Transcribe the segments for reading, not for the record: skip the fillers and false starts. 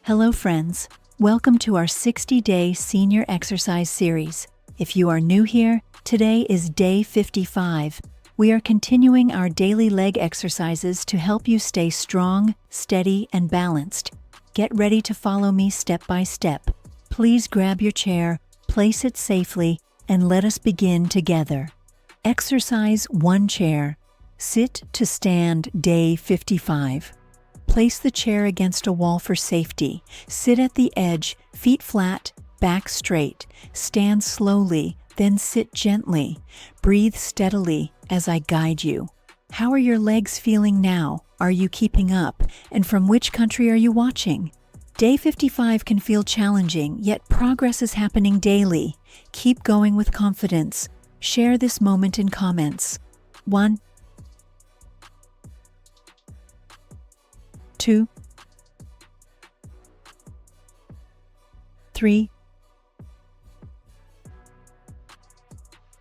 Hello friends, welcome to our 60-day senior exercise series. If you are new here, today is day 55. We are continuing our daily leg exercises to help you stay strong, steady, and balanced. Get ready to follow me step by step. Please grab your chair, place it safely, and let us begin together. Exercise 1 chair. Sit to stand day 55. Place the chair against a wall for safety. Sit at the edge, feet flat, back straight. Stand slowly, then sit gently. Breathe steadily as I guide you. How are your legs feeling now? Are you keeping up? And from which country are you watching? Day 55 can feel challenging, yet progress is happening daily. Keep going with confidence. Share this moment in comments. 1, 2, 3,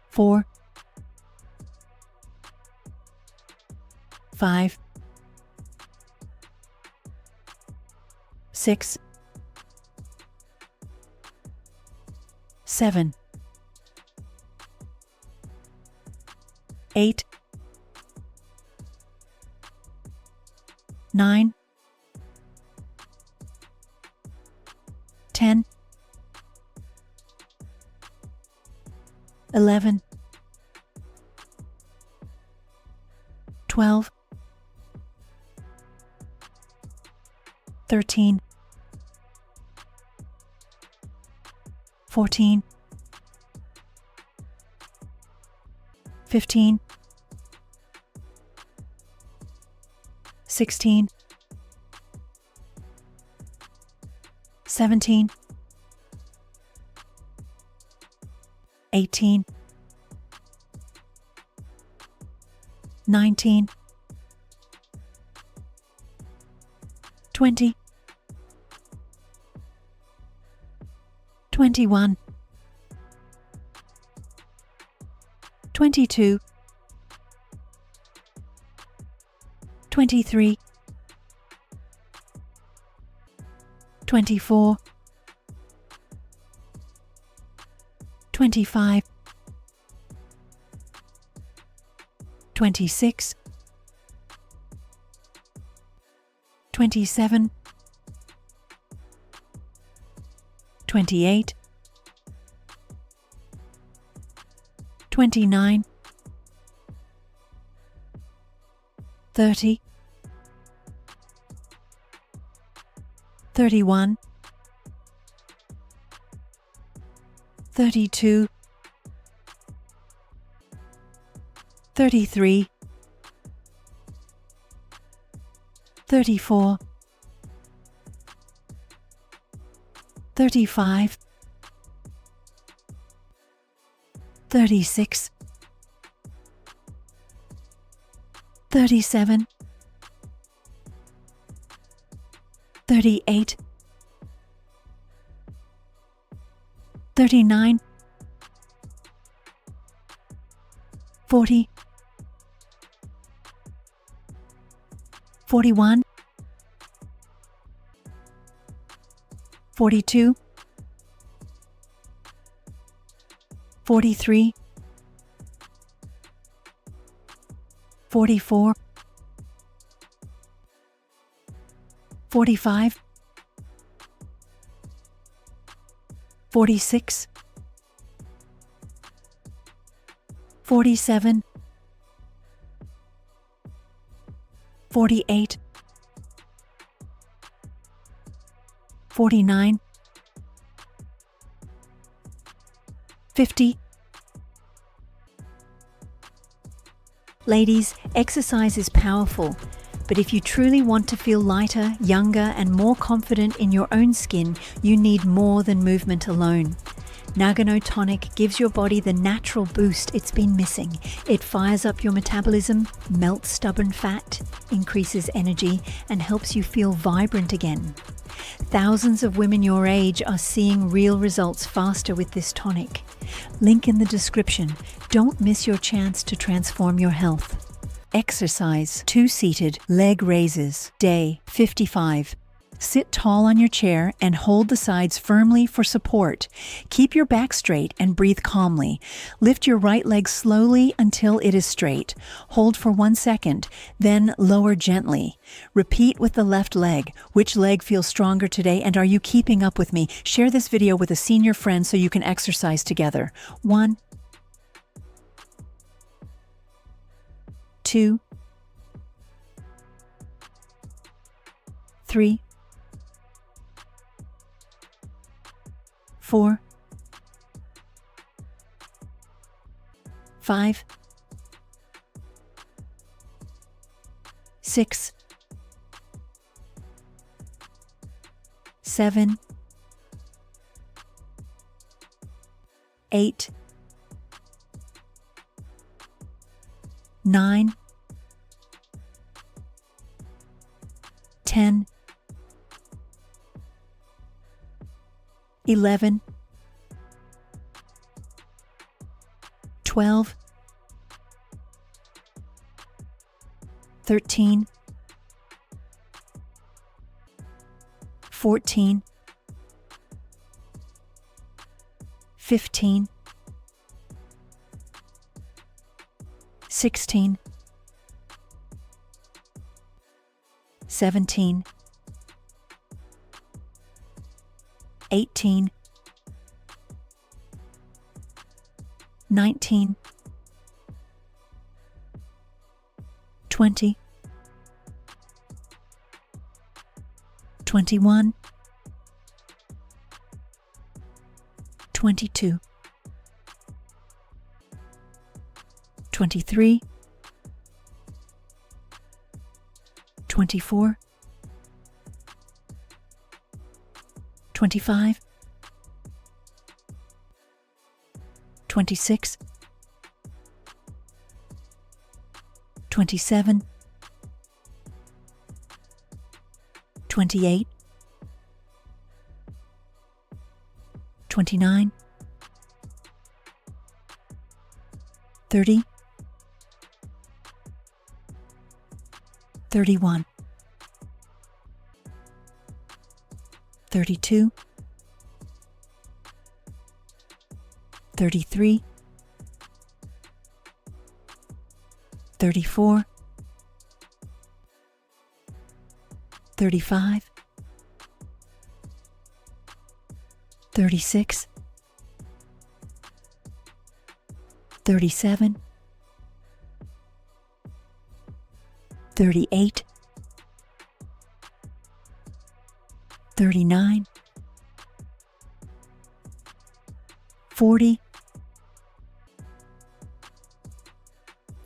4, 5, 6, 7, 8, 9, 10, 11, 12, 13, 14, 15, 16, 17, 18, 19, 20, 21, 22, 23, 24, 25, 26, 27, 28, 29, 30, 31, 32, 33, 34, 35, 36, 37, 38, 39, 40, 41, 42, 43, 44, 45, 46, 47, 48, 49, 50. Ladies, exercise is powerful, but if you truly want to feel lighter, younger, and more confident in your own skin, you need more than movement alone. Nagano Tonic gives your body the natural boost it's been missing. It fires up your metabolism, melts stubborn fat, increases energy, and helps you feel vibrant again. Thousands of women your age are seeing real results faster with this tonic. Link in the description. Don't miss your chance to transform your health. Exercise 2 seated leg raises, day 55. Sit tall on your chair and hold the sides firmly for support. Keep your back straight and breathe calmly. Lift your right leg slowly until it is straight. Hold for 1 second, then lower gently. Repeat with the left leg. Which leg feels stronger today, and are you keeping up with me? Share this video with a senior friend so you can exercise together. 1, 2, 3, 4, 5, 6, 7, 8, 9, 10, 11, 12, 13, 14, 15, 16, 17, 18, 19, 20, 21, 22, 23, 24, 25, 26, 27, 28, 29, 30, 31, 32, 33, 34, 35, 36, 37, 38, 39, 40,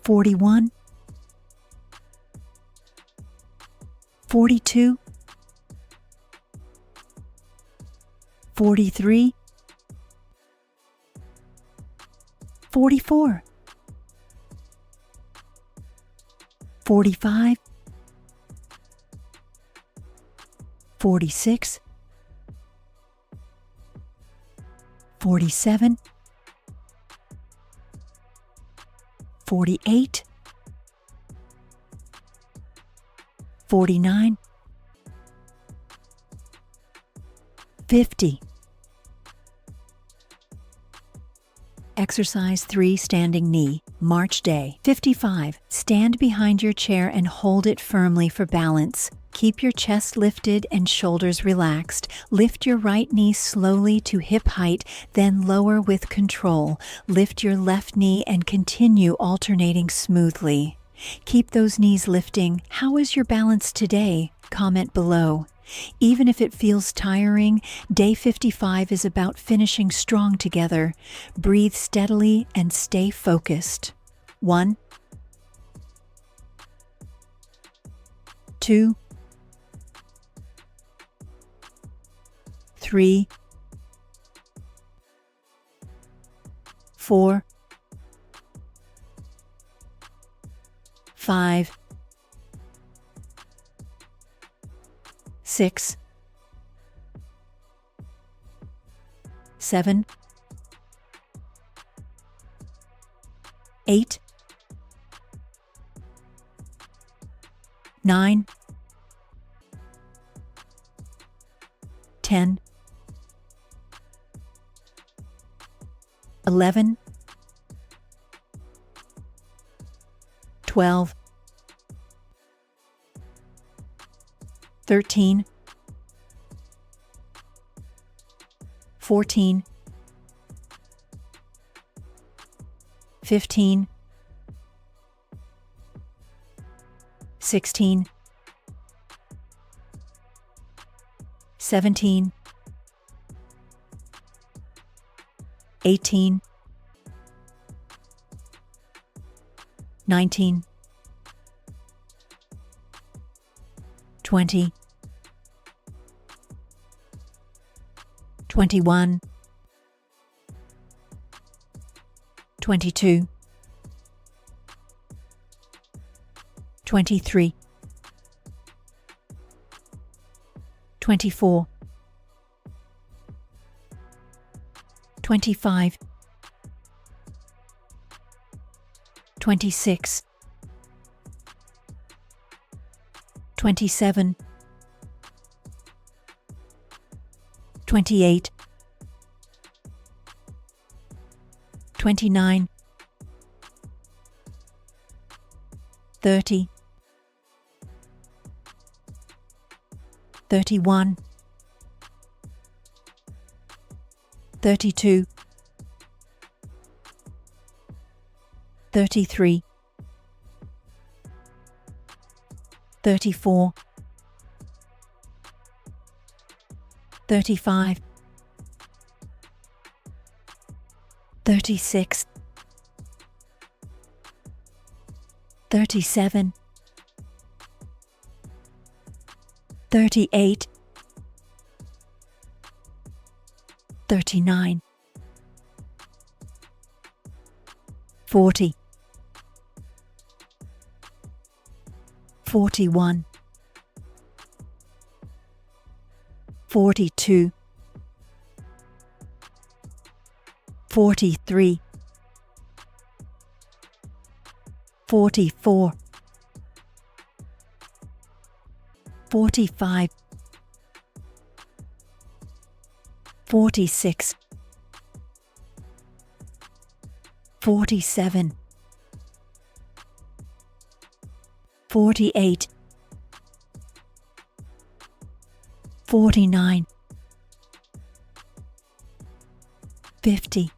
41, 42, 43, 44, 45, 46, 47, 48, 49, 50. Exercise 3, standing knee, March day. 55. Stand behind your chair and hold it firmly for balance. Keep your chest lifted and shoulders relaxed. Lift your right knee slowly to hip height, then lower with control. Lift your left knee and continue alternating smoothly. Keep those knees lifting. How is your balance today? Comment below. Even if it feels tiring, day 55 is about finishing strong together. Breathe steadily and stay focused. 1, 2, 3, 4, 5, 6, 7, 8, 9, 10, 11, 12, 13, 14, 15, 16, 17, 18, 19, 20, 21, 22, 23, 24, 25, 26, 27, 28, 29, 30, 31, 32, 33, 34, 35, 36, 37, 38, 39, 40, 41, 42, 43, 44, 45, 46, 47, 48, 49, 50.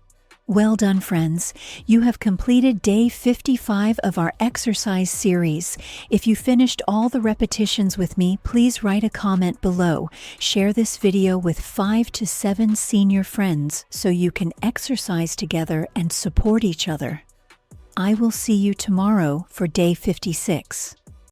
Well done, friends. You have completed day 55 of our exercise series. If you finished all the repetitions with me, please write a comment below. Share this video with 5 to 7 senior friends so you can exercise together and support each other. I will see you tomorrow for day 56.